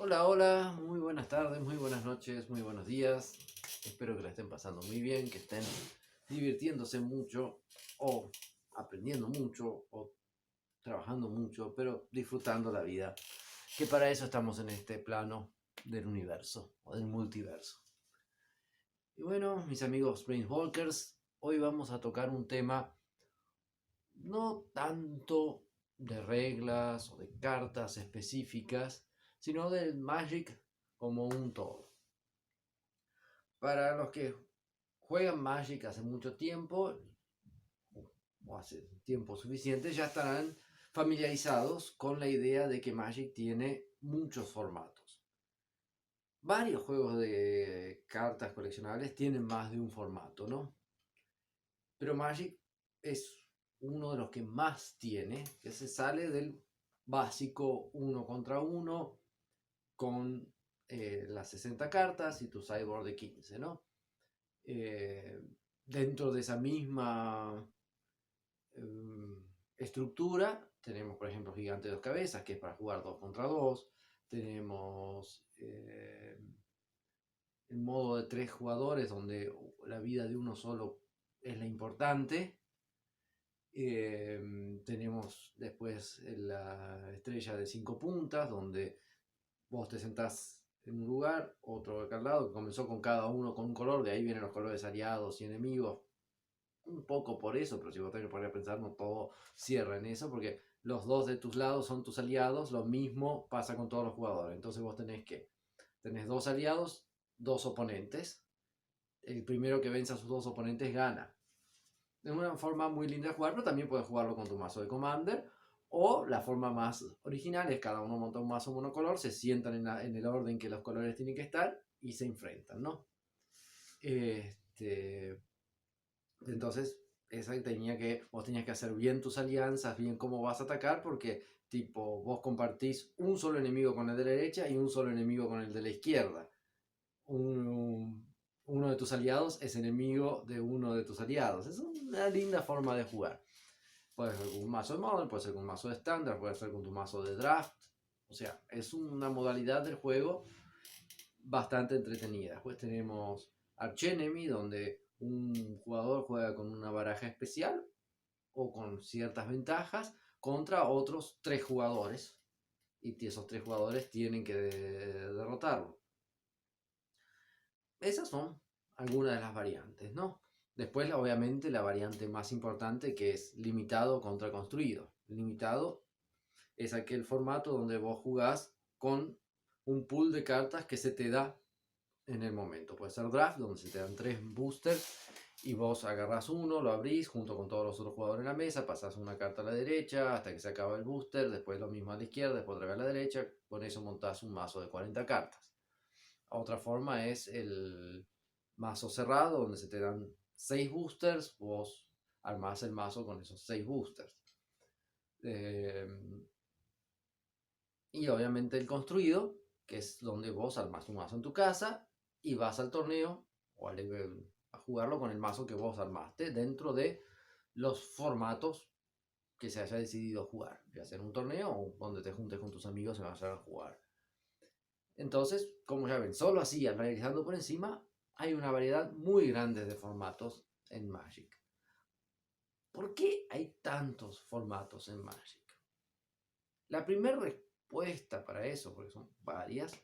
Hola, hola, muy buenas tardes, muy buenas noches, muy buenos días. Espero que la estén pasando muy bien, que estén divirtiéndose mucho o aprendiendo mucho o trabajando mucho, pero disfrutando la vida, que para eso estamos en este plano del universo o del multiverso. Y bueno, mis amigos Brainswalkers, hoy vamos a tocar un tema no tanto de reglas o de cartas específicas, sino del Magic como un todo. Para los que juegan Magic hace mucho tiempo, o hace tiempo suficiente, ya estarán familiarizados con la idea de que Magic tiene muchos formatos. Varios juegos de cartas coleccionables tienen más de un formato, ¿no? Pero Magic es uno de los que más tiene, que se sale del básico uno contra uno con las 60 cartas y tu sideboard de 15, ¿no? Eh, Dentro de esa misma estructura tenemos, por ejemplo, Gigante de dos cabezas, que es para jugar 2 contra 2. Tenemos el modo de 3 jugadores, donde la vida de uno solo es la importante. Tenemos después la estrella de 5 puntas, donde vos te sentás en un lugar, otro acá al lado, que comenzó con cada uno con un color, de ahí vienen los colores aliados y enemigos. Un poco por eso, pero si vos tenés que poner a pensar, no todo cierra en eso, porque los dos de tus lados son tus aliados, lo mismo pasa con todos los jugadores. Entonces vos tenés dos aliados, dos oponentes. El primero que venza a sus dos oponentes gana. Es una forma muy linda de jugar, pero también puedes jugarlo con tu mazo de Commander. O la forma más original es cada uno monta un mazo monocolor, se sientan en el orden que los colores tienen que estar y se enfrentan, ¿no? Entonces, vos tenías que hacer bien tus alianzas, bien cómo vas a atacar, porque tipo, vos compartís un solo enemigo con el de la derecha y un solo enemigo con el de la izquierda. Uno de tus aliados es enemigo de uno de tus aliados. Es una linda forma de jugar. Puede ser con un mazo de Modern, puede ser con un mazo de estándar, puede ser con tu mazo de draft. O sea, es una modalidad del juego bastante entretenida. Después tenemos Archenemy, donde un jugador juega con una baraja especial o con ciertas ventajas contra otros 3 jugadores. Y esos 3 jugadores tienen que derrotarlo. Esas son algunas de las variantes, ¿no? Después, obviamente, la variante más importante, que es limitado contra construido. Limitado es aquel formato donde vos jugás con un pool de cartas que se te da en el momento. Puede ser draft, donde se te dan 3 boosters y vos agarrás uno, lo abrís junto con todos los otros jugadores en la mesa, pasás una carta a la derecha hasta que se acaba el booster, después lo mismo a la izquierda, después otra vez a la derecha, con eso montás un mazo de 40 cartas. Otra forma es el mazo cerrado, donde se te dan 6 boosters, vos armás el mazo con esos 6 boosters. Eh, y obviamente el construido, que es donde vos armás un mazo en tu casa y vas al torneo o a jugarlo con el mazo que vos armaste dentro de los formatos que se haya decidido jugar, ya sea en un torneo o donde te juntes con tus amigos y vayan a jugar. Entonces, como ya ven, solo así, analizando por encima, hay una variedad muy grande de formatos en Magic. ¿Por qué hay tantos formatos en Magic? La primera respuesta para eso, porque son varias,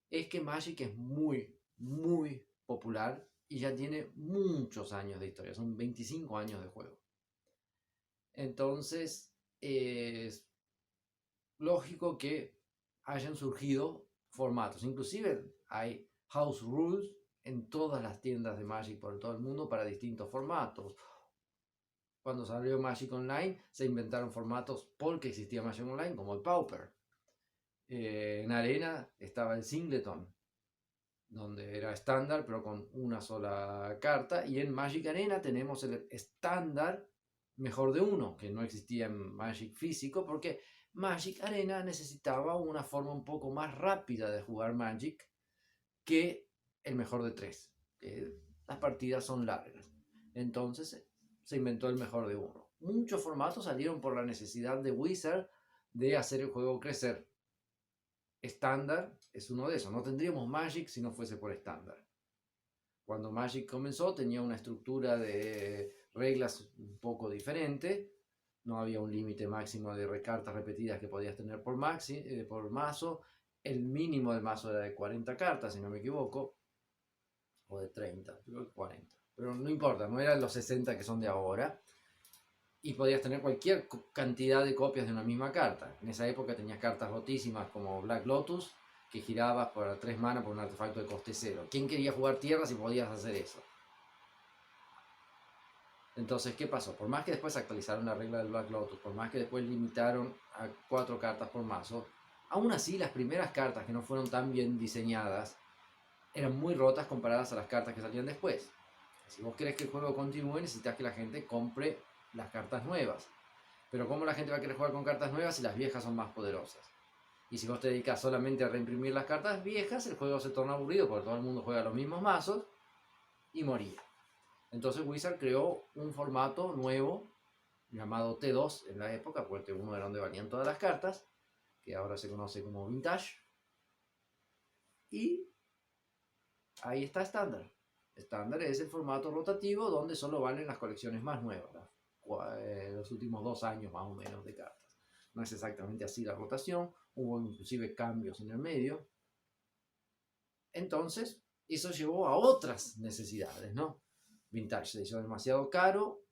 es que Magic es muy, muy popular y ya tiene muchos años de historia, son 25 años de juego. Entonces, es lógico que hayan surgido formatos. Inclusive hay house rules en todas las tiendas de Magic por todo el mundo para distintos formatos. Cuando salió Magic Online se inventaron formatos porque existía Magic Online, como el Pauper. En Arena estaba el Singleton, donde era estándar pero con una sola carta. Y en Magic Arena tenemos el estándar mejor de uno, que no existía en Magic físico, porque Magic Arena necesitaba una forma un poco más rápida de jugar Magic que el mejor de 3. Las partidas son largas. Entonces se inventó el mejor de uno. Muchos formatos salieron por la necesidad de Wizard de hacer el juego crecer. estándar es uno de esos. No tendríamos Magic si no fuese por estándar. Cuando Magic comenzó tenía una estructura de reglas un poco diferente. No había un límite máximo de cartas repetidas que podías tener por mazo. El mínimo del mazo era de 40 cartas, si no me equivoco. O de 30, creo que 40. Pero no importa, no eran los 60 que son de ahora. Y podías tener cualquier cantidad de copias de una misma carta. En esa época tenías cartas rotísimas como Black Lotus, que girabas por 3 mana por un artefacto de coste 0. ¿Quién quería jugar tierra si podías hacer eso? Entonces, ¿qué pasó? Por más que después actualizaron la regla del Black Lotus, por más que después limitaron a 4 cartas por mazo, aún así las primeras cartas que no fueron tan bien diseñadas eran muy rotas comparadas a las cartas que salían después. Si vos querés que el juego continúe, necesitas que la gente compre las cartas nuevas. Pero ¿cómo la gente va a querer jugar con cartas nuevas si las viejas son más poderosas? Y si vos te dedicas solamente a reimprimir las cartas viejas, el juego se torna aburrido porque todo el mundo juega los mismos mazos y moría. Entonces Wizard creó un formato nuevo llamado T2 en la época, porque T1 era donde valían todas las cartas, que ahora se conoce como Vintage. Y ahí está estándar. Estándar es el formato rotativo donde solo valen las colecciones más nuevas, los últimos 2 años más o menos de cartas. No es exactamente así la rotación, hubo inclusive cambios en el medio. Entonces, eso llevó a otras necesidades, ¿no? Vintage se hizo demasiado caro,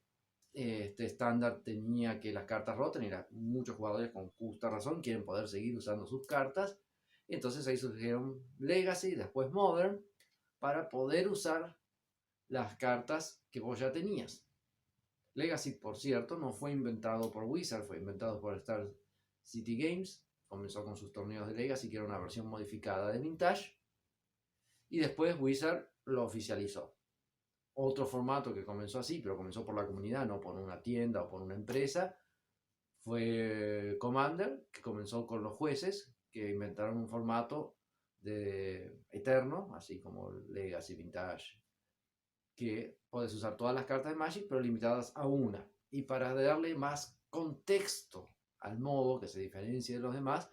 este estándar tenía que las cartas roten y muchos jugadores con justa razón quieren poder seguir usando sus cartas. Entonces ahí surgieron Legacy, después Modern, para poder usar las cartas que vos ya tenías. Legacy, por cierto, no fue inventado por Wizard, fue inventado por Star City Games. Comenzó con sus torneos de Legacy, que era una versión modificada de Vintage. Y después Wizard lo oficializó. Otro formato que comenzó así, pero comenzó por la comunidad, no por una tienda o por una empresa, fue Commander, que comenzó con los jueces, que inventaron un formato de eterno, así como Legacy, Vintage, que puedes usar todas las cartas de Magic, pero limitadas a una. Y para darle más contexto al modo que se diferencie de los demás,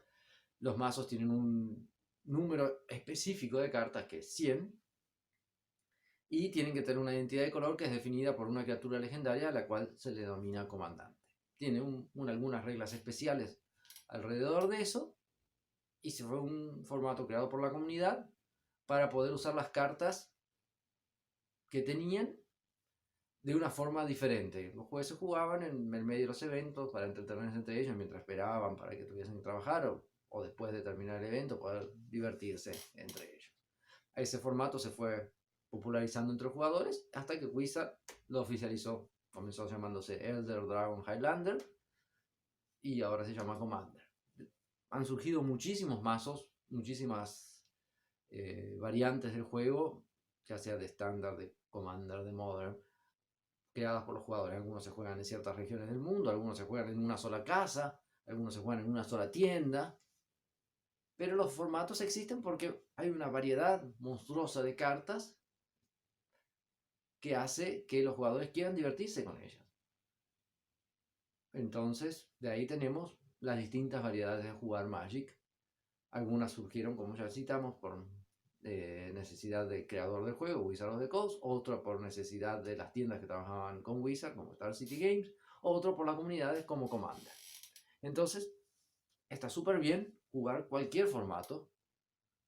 los mazos tienen un número específico de cartas que es 100, y tienen que tener una identidad de color que es definida por una criatura legendaria a la cual se le denomina comandante. Tiene algunas reglas especiales alrededor de eso, y se fue un formato creado por la comunidad para poder usar las cartas que tenían de una forma diferente. Los jueces jugaban en el medio de los eventos para entretenerse entre ellos mientras esperaban para que tuviesen que trabajar, o después de terminar el evento poder divertirse entre ellos. Ese formato se fue popularizando entre los jugadores hasta que Wizard lo oficializó. Comenzó llamándose Elder Dragon Highlander y ahora se llama Commander. Han surgido muchísimos mazos, muchísimas variantes del juego, ya sea de estándar, de Commander, de Modern, creadas por los jugadores. Algunos se juegan en ciertas regiones del mundo, algunos se juegan en una sola casa, algunos se juegan en una sola tienda. Pero los formatos existen porque hay una variedad monstruosa de cartas que hace que los jugadores quieran divertirse con ellas. Entonces, de ahí tenemos las distintas variedades de jugar Magic. Algunas surgieron, como ya citamos, por necesidad del creador del juego, Wizard of the Coast, otro por necesidad de las tiendas que trabajaban con Wizard, como Star City Games, otro por las comunidades como Commander. Entonces, está súper bien jugar cualquier formato,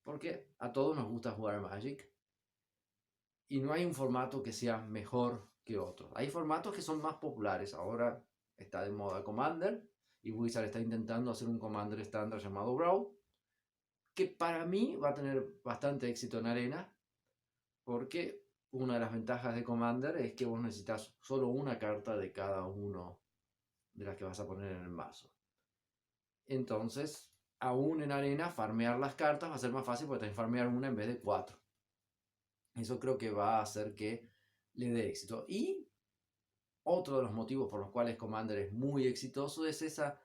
porque a todos nos gusta jugar Magic, y no hay un formato que sea mejor que otro. Hay formatos que son más populares. Ahora está de moda Commander, y Wizard está intentando hacer un Commander estándar llamado Brawl, que para mí va a tener bastante éxito en arena, porque una de las ventajas de Commander es que vos necesitas solo una carta de cada uno de las que vas a poner en el mazo. Entonces, aún en arena, farmear las cartas va a ser más fácil porque tenés que farmear una en vez de 4. Eso creo que va a hacer que le dé éxito. Y otro de los motivos por los cuales Commander es muy exitoso es esa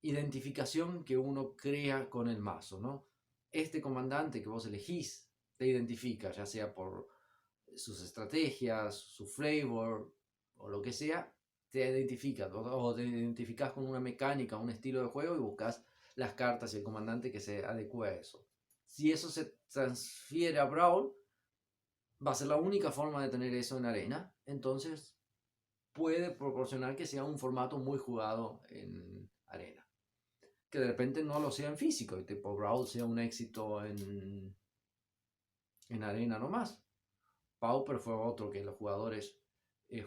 identificación que uno crea con el mazo, ¿no? Este comandante que vos elegís te identifica, ya sea por sus estrategias, su flavor o lo que sea, te identifica, o te identificás con una mecánica, un estilo de juego y buscas las cartas y el comandante que se adecue a eso. Si eso se transfiere a Brawl, va a ser la única forma de tener eso en arena, entonces puede proporcionar que sea un formato muy jugado en arena. Que de repente no lo sea en físico, y tipo Brawl sea un éxito en arena nomás. Pauper fue otro que los jugadores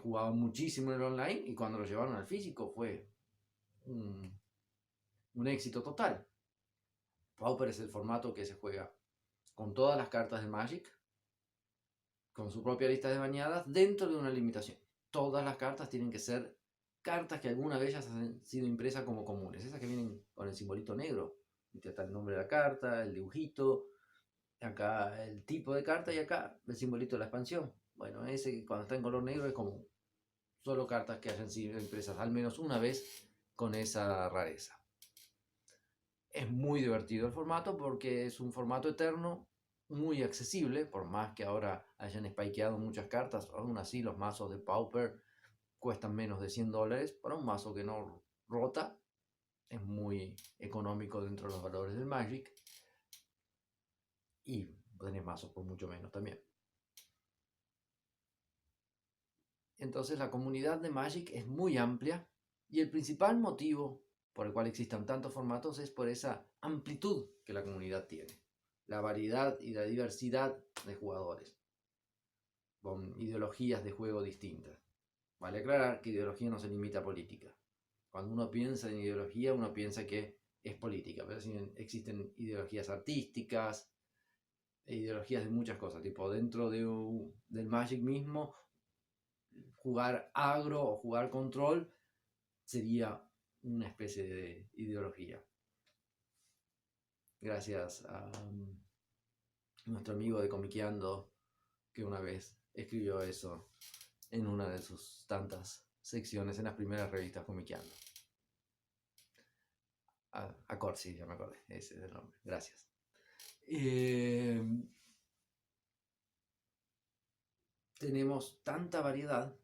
jugaban muchísimo en el online y cuando lo llevaron al físico fue un éxito total. Pauper es el formato que se juega con todas las cartas de Magic, con su propia lista de bañadas, dentro de una limitación. Todas las cartas tienen que ser cartas que alguna de ellas han sido impresas como comunes, esas que vienen con el simbolito negro. Está el nombre de la carta, el dibujito, acá el tipo de carta y acá el simbolito de la expansión. Bueno, ese cuando está en color negro es como solo cartas que hayan sido impresas al menos una vez con esa rareza. Es muy divertido el formato porque es un formato eterno, muy accesible, por más que ahora hayan spikeado muchas cartas, aún así los mazos de Pauper cuestan menos de $100 para un mazo que no rota, es muy económico dentro de los valores del Magic y tenés mazos por mucho menos también. Entonces la comunidad de Magic es muy amplia y el principal motivo por el cual existan tantos formatos es por esa amplitud que la comunidad tiene, la variedad y la diversidad de jugadores, con ideologías de juego distintas. Vale aclarar que ideología no se limita a política. Cuando uno piensa en ideología, uno piensa que es política, pero existen ideologías artísticas, ideologías de muchas cosas, tipo dentro del Magic mismo, jugar agro o jugar control sería una especie de ideología. Gracias a nuestro amigo de Comiqueando que una vez escribió eso en una de sus tantas secciones en las primeras revistas Comiqueando. A Corsi, ya me acordé, ese es el nombre. Gracias. Tenemos tanta variedad,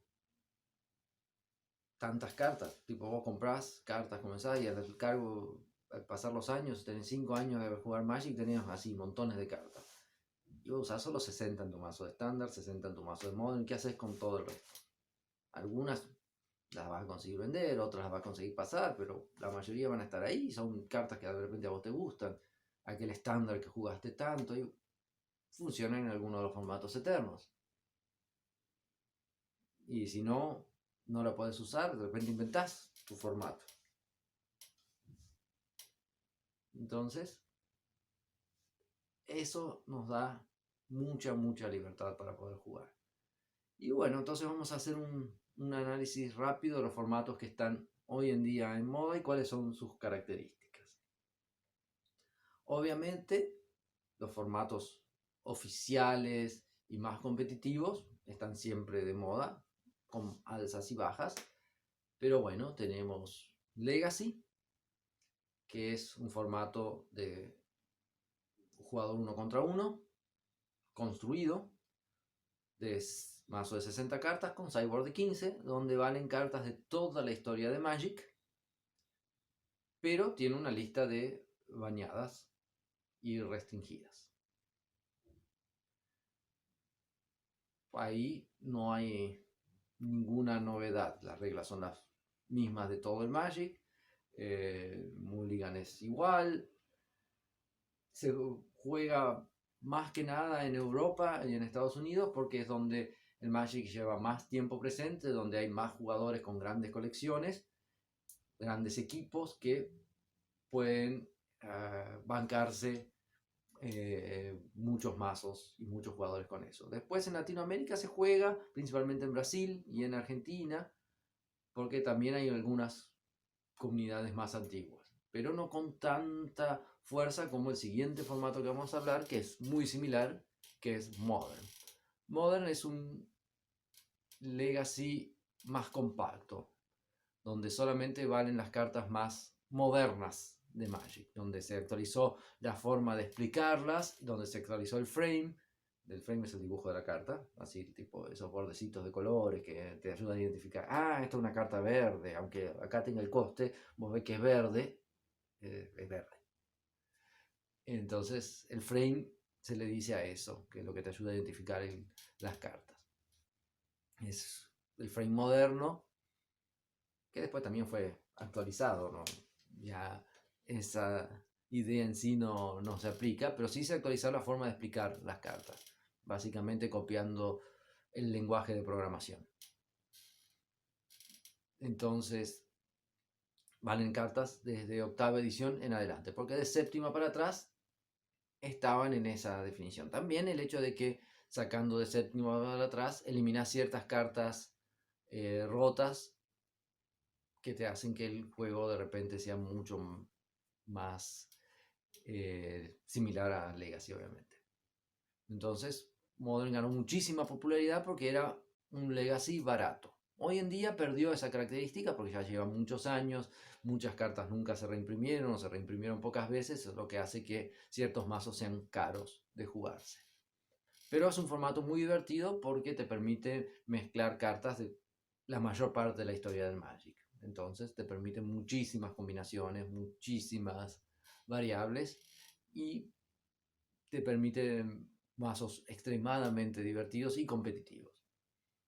tantas cartas. Tipo, vos comprás cartas, comenzás y al pasar los años, tenés 5 años de jugar Magic, tenés así montones de cartas. Y vos usás solo 60 en tu mazo de estándar, 60 en tu mazo de Modern. ¿Qué haces con todo el resto? Algunas las vas a conseguir vender, otras las vas a conseguir pasar, pero la mayoría van a estar ahí. Son cartas que de repente a vos te gustan. Aquel estándar que jugaste tanto y funcionan en alguno de los formatos eternos. Y si no, no la puedes usar, de repente inventás tu formato. Entonces, eso nos da mucha libertad para poder jugar. Y bueno, entonces vamos a hacer un análisis rápido de los formatos que están hoy en día en moda y cuáles son sus características. Obviamente, los formatos oficiales y más competitivos están siempre de moda, con alzas y bajas. Pero bueno, tenemos Legacy, que es un formato de jugador 1 contra 1, construido de mazo de 60 cartas con sideboard de 15, donde valen cartas de toda la historia de Magic, pero tiene una lista de bañadas y restringidas. Ahí no hay ninguna novedad, las reglas son las mismas de todo el Magic, Mulligan es igual, se juega más que nada en Europa y en Estados Unidos porque es donde el Magic lleva más tiempo presente, donde hay más jugadores con grandes colecciones, grandes equipos que pueden bancarse muchos mazos y muchos jugadores con eso. Después en Latinoamérica se juega principalmente en Brasil y en Argentina, porque también hay algunas comunidades más antiguas, pero no con tanta fuerza como el siguiente formato que vamos a hablar, que es muy similar, que es Modern. Modern es un Legacy más compacto, donde solamente valen las cartas más modernas de Magic, donde se actualizó la forma de explicarlas, donde se actualizó el frame. El frame es el dibujo de la carta, así tipo esos bordecitos de colores que te ayudan a identificar, esta es una carta verde, aunque acá tenga el coste, vos ves que es verde, es verde. Entonces el frame se le dice a eso, que es lo que te ayuda a identificar las cartas. Es el frame moderno, que después también fue actualizado, ¿no? Ya esa idea en sí no se aplica, pero sí se actualizó la forma de explicar las cartas, básicamente copiando el lenguaje de programación. Entonces, valen cartas desde octava edición en adelante, porque de séptima para atrás estaban en esa definición. También el hecho de que sacando de séptima para atrás eliminas ciertas cartas rotas que te hacen que el juego de repente sea mucho más similar a Legacy, obviamente. Entonces, Modern ganó muchísima popularidad porque era un Legacy barato. Hoy en día perdió esa característica porque ya lleva muchos años, muchas cartas nunca se reimprimieron o se reimprimieron pocas veces, lo que hace que ciertos mazos sean caros de jugarse. Pero es un formato muy divertido porque te permite mezclar cartas de la mayor parte de la historia del Magic. Entonces te permite muchísimas combinaciones, muchísimas variables y te permite mazos extremadamente divertidos y competitivos.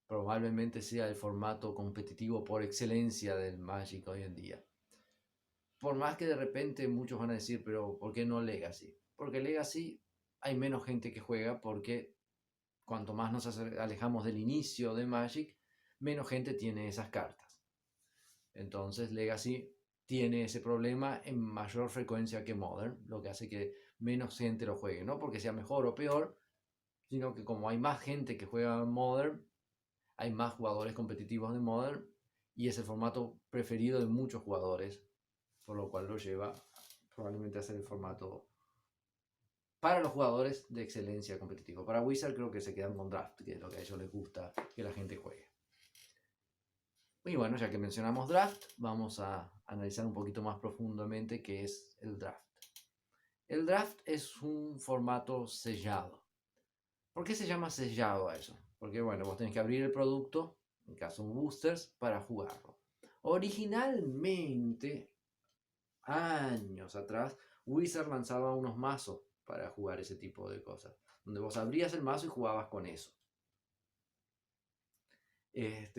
Probablemente sea el formato competitivo por excelencia del Magic hoy en día. Por más que de repente muchos van a decir, pero ¿por qué no Legacy? Porque Legacy hay menos gente que juega porque cuanto más nos alejamos del inicio de Magic, menos gente tiene esas cartas. Entonces Legacy tiene ese problema en mayor frecuencia que Modern, lo que hace que menos gente lo juegue, no porque sea mejor o peor, sino que como hay más gente que juega Modern, hay más jugadores competitivos de Modern y es el formato preferido de muchos jugadores, por lo cual lo lleva probablemente a ser el formato para los jugadores de excelencia competitivo. Para Wizard creo que se quedan con Draft, que es lo que a ellos les gusta que la gente juegue. Y bueno, ya que mencionamos Draft, vamos a analizar un poquito más profundamente qué es el Draft. El Draft es un formato sellado. ¿Por qué se llama sellado a eso? Porque bueno, vos tenés que abrir el producto, en caso de boosters, para jugarlo. Originalmente, años atrás, Wizard lanzaba unos mazos para jugar ese tipo de cosas, donde vos abrías el mazo y jugabas con eso.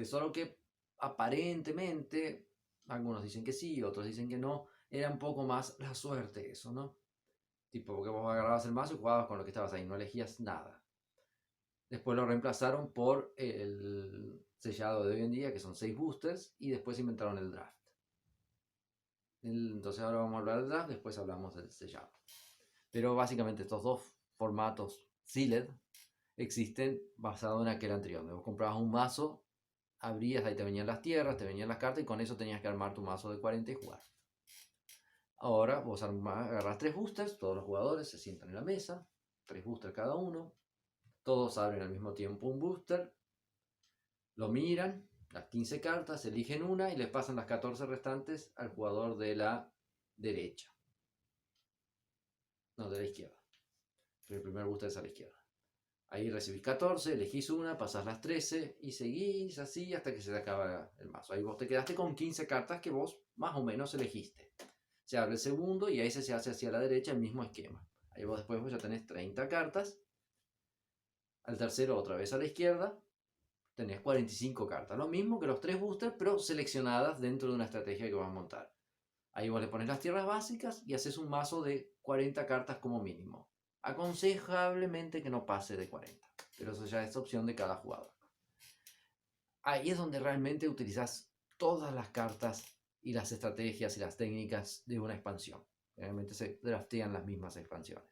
Solo que aparentemente, algunos dicen que sí, otros dicen que no, era un poco más la suerte eso, ¿no? Tipo, porque vos agarrabas el mazo y jugabas con lo que estabas ahí, no elegías nada. Después lo reemplazaron por el sellado de hoy en día, que son 6 boosters, y después inventaron el draft. Entonces ahora vamos a hablar del draft, después hablamos del sellado. Pero básicamente estos dos formatos sealed existen basados en aquel anterior. Vos comprabas un mazo, abrías, ahí te venían las tierras, te venían las cartas y con eso tenías que armar tu mazo de 40 y jugar. Ahora vos agarras 3 boosters, todos los jugadores se sientan en la mesa, 3 boosters cada uno, todos abren al mismo tiempo un booster, lo miran, las 15 cartas, eligen una y le pasan las 14 restantes al jugador de la derecha. No, de la izquierda. El primer booster es a la izquierda. Ahí recibís 14, elegís una, pasás las 13 y seguís así hasta que se te acaba el mazo. Ahí vos te quedaste con 15 cartas que vos más o menos elegiste. Se abre el segundo y ahí se hace hacia la derecha el mismo esquema. Ahí vos después ya tenés 30 cartas. Al tercero otra vez a la izquierda tenés 45 cartas. Lo mismo que los 3 boosters, pero seleccionadas dentro de una estrategia que vas a montar. Ahí vos le pones las tierras básicas y haces un mazo de 40 cartas como mínimo. Aconsejablemente que no pase de 40, pero eso ya es opción de cada jugador. Ahí es donde realmente utilizas todas las cartas y las estrategias y las técnicas de una expansión. Realmente se draftean las mismas expansiones.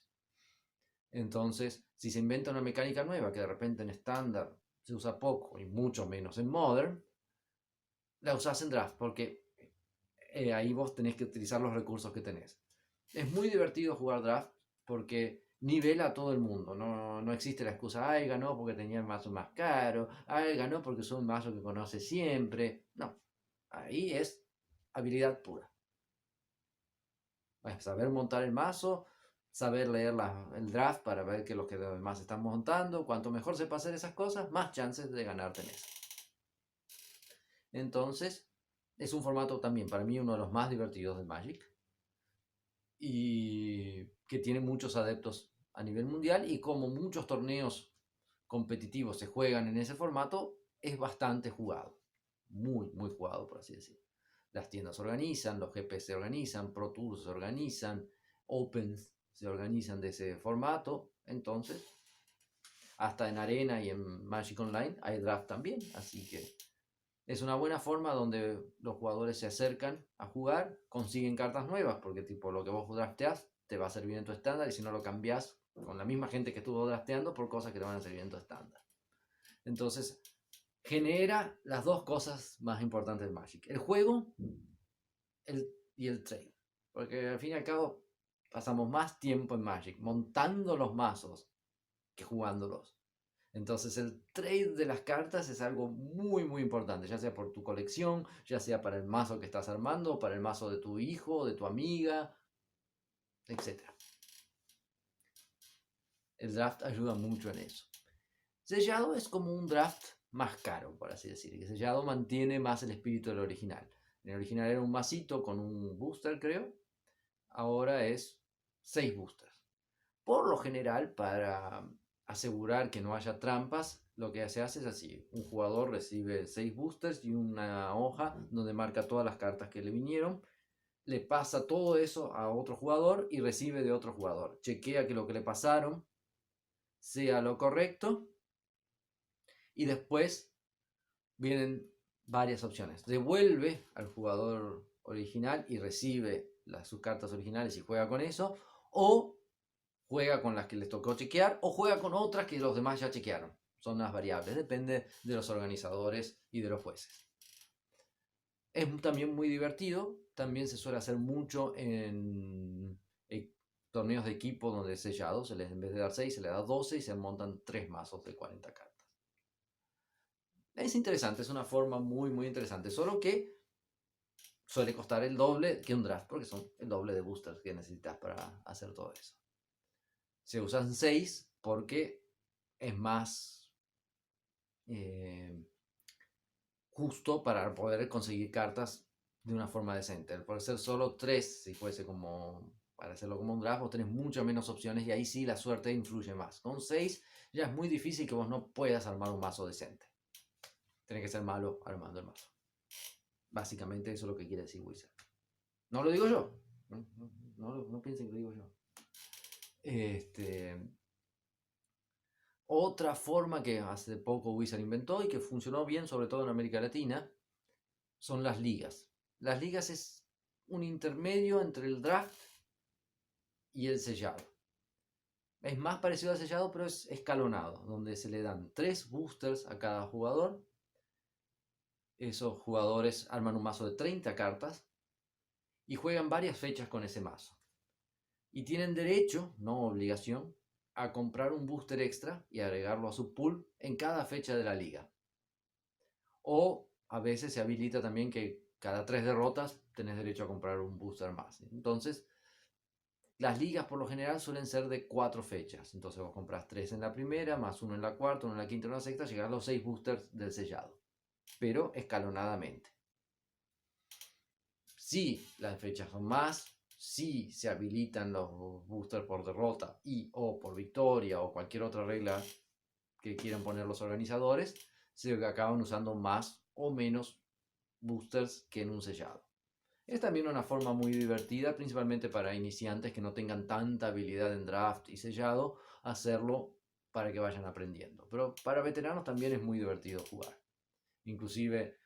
Entonces, si se inventa una mecánica nueva que de repente en estándar se usa poco y mucho menos en Modern, la usás en draft porque ahí vos tenés que utilizar los recursos que tenés. Es muy divertido jugar draft porque nivela a todo el mundo. No existe la excusa, ay, ganó porque tenía el mazo más caro, ay, ganó porque es un mazo que conoce siempre. No, ahí es habilidad pura. Saber montar el mazo, saber leer el draft para ver que los que demás están montando. Cuanto mejor sepa hacer esas cosas, más chances de ganar tenés. Entonces, es un formato también para mí uno de los más divertidos del Magic. y que tiene muchos adeptos a nivel mundial, y como muchos torneos competitivos se juegan en ese formato, es bastante jugado, muy jugado, por así decirlo. Las tiendas se organizan, los GP se organizan, Pro Tours se organizan, Opens se organizan de ese formato. Entonces, hasta en Arena y en Magic Online hay draft también, así que es una buena forma donde los jugadores se acercan a jugar, consiguen cartas nuevas, porque tipo lo que vos drafteás te va a servir en tu estándar, y si no lo cambiás con la misma gente que estuvo drafteando por cosas que te van a servir en tu estándar. Entonces, genera las dos cosas más importantes de Magic: el juego y el trade. Porque al fin y al cabo pasamos más tiempo en Magic montando los mazos que jugándolos. Entonces el trade de las cartas es algo muy importante, ya sea por tu colección, ya sea para el mazo que estás armando, para el mazo de tu hijo, de tu amiga, etc. El draft ayuda mucho en eso. Sellado es como un draft más caro, por así decir, que sellado mantiene más el espíritu del original. En el original era un masito con un booster, creo. Ahora es 6 boosters. Por lo general, para asegurar que no haya trampas, lo que se hace es así: un jugador recibe 6 boosters y una hoja donde marca todas las cartas que le vinieron, le pasa todo eso a otro jugador y recibe de otro jugador. Chequea que lo que le pasaron sea lo correcto, y después vienen varias opciones. Devuelve al jugador original y recibe sus cartas originales y juega con eso, o juega con las que les tocó chequear, o juega con otras que los demás ya chequearon. Son las variables, depende de los organizadores y de los jueces. Es también muy divertido, también se suele hacer mucho en torneos de equipo donde es sellado, en vez de dar 6 se le da 12 y se montan 3 mazos de 40 cartas. Es interesante, es una forma muy interesante, solo que suele costar el doble que un draft, porque son el doble de boosters que necesitas para hacer todo eso. Se usan 6 porque es más justo para poder conseguir cartas de una forma decente. Por ser solo 3, si fuese como para hacerlo como un draft, vos tenés muchas menos opciones, y ahí sí la suerte influye más. Con 6 ya es muy difícil que vos no puedas armar un mazo decente. Tenés que ser malo armando el mazo. Básicamente eso es lo que quiere decir Wizard. No lo digo yo. No piensen que lo digo yo. Otra forma que hace poco Wizard inventó y que funcionó bien, sobre todo en América Latina, son las ligas. Las ligas es un intermedio entre el draft y el sellado. Es más parecido al sellado, pero es escalonado, donde se le dan 3 boosters a cada jugador. Esos jugadores arman un mazo de 30 cartas y juegan varias fechas con ese mazo. Y tienen derecho, no obligación, a comprar un booster extra y agregarlo a su pool en cada fecha de la liga. O a veces se habilita también que cada 3 derrotas tenés derecho a comprar un booster más. Entonces, las ligas por lo general suelen ser de 4 fechas. Entonces vos compras 3 en la primera, más 1 en la cuarta, 1 en la quinta y 1 en la sexta, llegar a los 6 boosters del sellado. Pero escalonadamente. Si las fechas son más, si se habilitan los boosters por derrota y o por victoria o cualquier otra regla que quieran poner los organizadores, se acaban usando más o menos boosters que en un sellado. Es también una forma muy divertida, principalmente para iniciantes que no tengan tanta habilidad en draft y sellado, hacerlo para que vayan aprendiendo. Pero para veteranos también es muy divertido jugar. Inclusive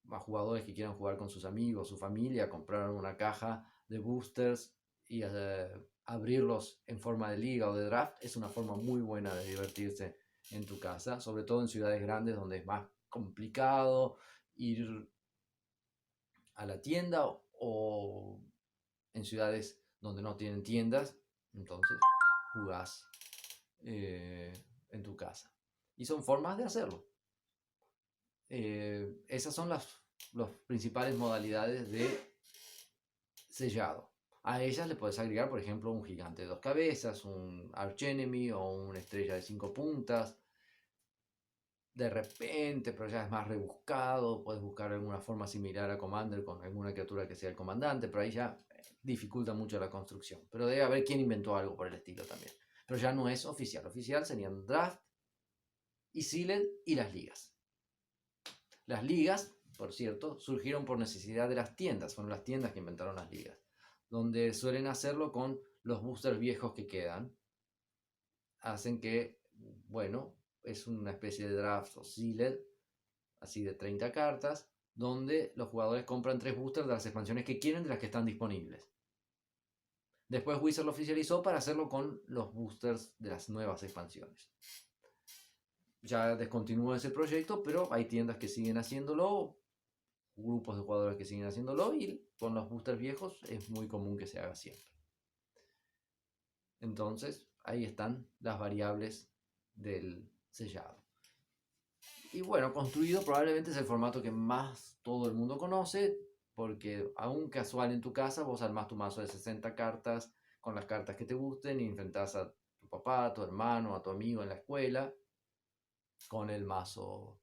a jugadores que quieran jugar con sus amigos, su familia, comprar una caja de boosters y abrirlos en forma de liga o de draft, es una forma muy buena de divertirse en tu casa, sobre todo en ciudades grandes donde es más complicado ir a la tienda, o en ciudades donde no tienen tiendas, entonces jugás en tu casa. Y son formas de hacerlo. Esas son las principales modalidades de sellado. A ellas le puedes agregar, por ejemplo, un gigante de 2 cabezas, un archenemy o una estrella de 5 puntas. De repente, pero ya es más rebuscado, puedes buscar alguna forma similar a Commander con alguna criatura que sea el comandante, pero ahí ya dificulta mucho la construcción. Pero debe haber quien inventó algo por el estilo también. Pero ya no es oficial. Oficial serían draft y sealed y las ligas. Las ligas, por cierto, surgieron por necesidad de las tiendas. Fueron las tiendas que inventaron las ligas. Donde suelen hacerlo con los boosters viejos que quedan. Hacen que, bueno, es una especie de draft o sealed, así de 30 cartas, donde los jugadores compran 3 boosters de las expansiones que quieren de las que están disponibles. Después Wizard lo oficializó para hacerlo con los boosters de las nuevas expansiones. Ya descontinuó ese proyecto, pero hay tiendas que siguen haciéndolo, grupos de jugadores que siguen haciéndolo, y con los boosters viejos es muy común que se haga siempre. Entonces, ahí están las variables del sellado. Y bueno, construido probablemente es el formato que más todo el mundo conoce, porque aún casual en tu casa, vos armás tu mazo de 60 cartas con las cartas que te gusten y enfrentás a tu papá, a tu hermano, a tu amigo en la escuela con el mazo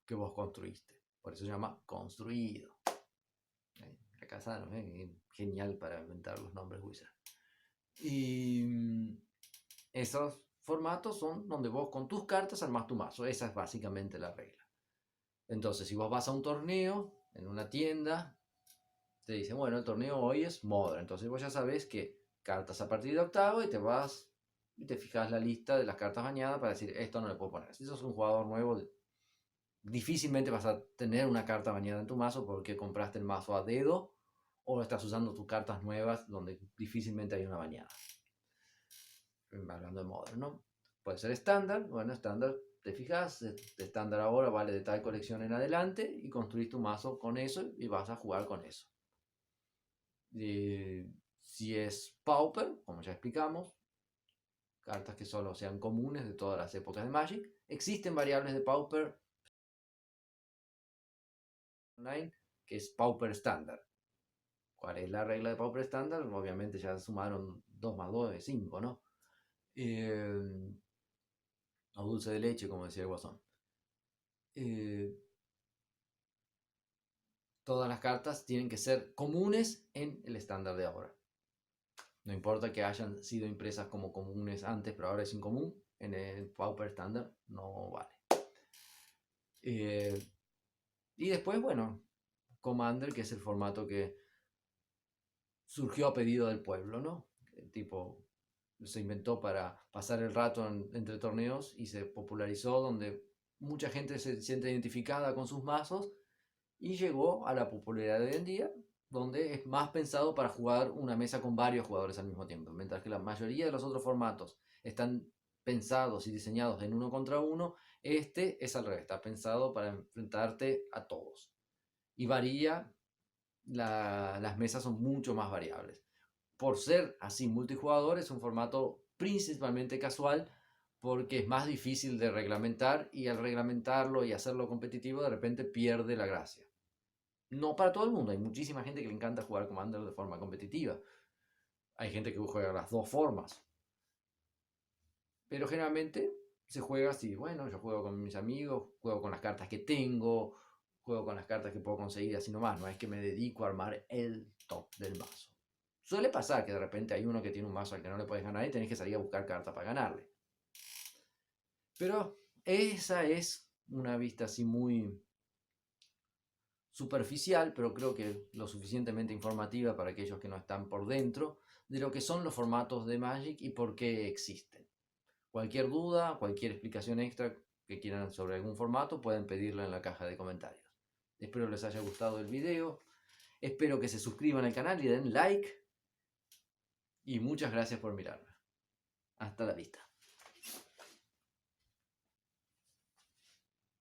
que vos construiste. Por eso se llama construido. La casa, ¿no? Genial para inventar los nombres Wizard. Y esos formatos son donde vos con tus cartas armás tu mazo. Esa es básicamente la regla. Entonces, si vos vas a un torneo en una tienda, te dicen, bueno, el torneo hoy es Modern. Entonces vos ya sabés que cartas a partir de octavo y te vas y te fijas la lista de las cartas bañadas para decir, esto no le puedo poner. Si sos un jugador nuevo, difícilmente vas a tener una carta bañada en tu mazo porque compraste el mazo a dedo o estás usando tus cartas nuevas donde difícilmente hay una bañada. Hablando de Modern, ¿no? Puede ser estándar. Bueno, estándar, te fijas, estándar ahora vale de tal colección en adelante y construís tu mazo con eso y vas a jugar con eso. Si es Pauper, como ya explicamos, cartas que solo sean comunes de todas las épocas de Magic, existen variables de Pauper online que es Pauper estándar. ¿Cuál es la regla de Pauper estándar? Obviamente ya sumaron 2 más 2 es 5, ¿no? O dulce de leche, como decía el Guasón. Todas las cartas tienen que ser comunes en el estándar de ahora. No importa que hayan sido impresas como comunes antes, pero ahora es incomún. En el Pauper estándar no vale. Y después, bueno, Commander, que es el formato que surgió a pedido del pueblo, ¿no? Tipo, se inventó para pasar el rato entre torneos y se popularizó donde mucha gente se siente identificada con sus mazos y llegó a la popularidad de hoy en día, donde es más pensado para jugar una mesa con varios jugadores al mismo tiempo, mientras que la mayoría de los otros formatos están pensados y diseñados en uno contra uno, este es al revés, está pensado para enfrentarte a todos. Y varía, las mesas son mucho más variables. Por ser así multijugador, es un formato principalmente casual, porque es más difícil de reglamentar y al reglamentarlo y hacerlo competitivo de repente pierde la gracia. No para todo el mundo, hay muchísima gente que le encanta jugar Commander de forma competitiva. Hay gente que juega las dos formas. Pero generalmente se juega así, bueno, yo juego con mis amigos, juego con las cartas que tengo, juego con las cartas que puedo conseguir así nomás, no es que me dedico a armar el top del mazo. Suele pasar que de repente hay uno que tiene un mazo al que no le puedes ganar y tenés que salir a buscar cartas para ganarle. Pero esa es una vista así muy superficial, pero creo que lo suficientemente informativa para aquellos que no están por dentro de lo que son los formatos de Magic y por qué existen. Cualquier duda, cualquier explicación extra que quieran sobre algún formato, pueden pedirlo en la caja de comentarios. Espero les haya gustado el video, espero que se suscriban al canal y den like, y muchas gracias por mirarme. Hasta la vista.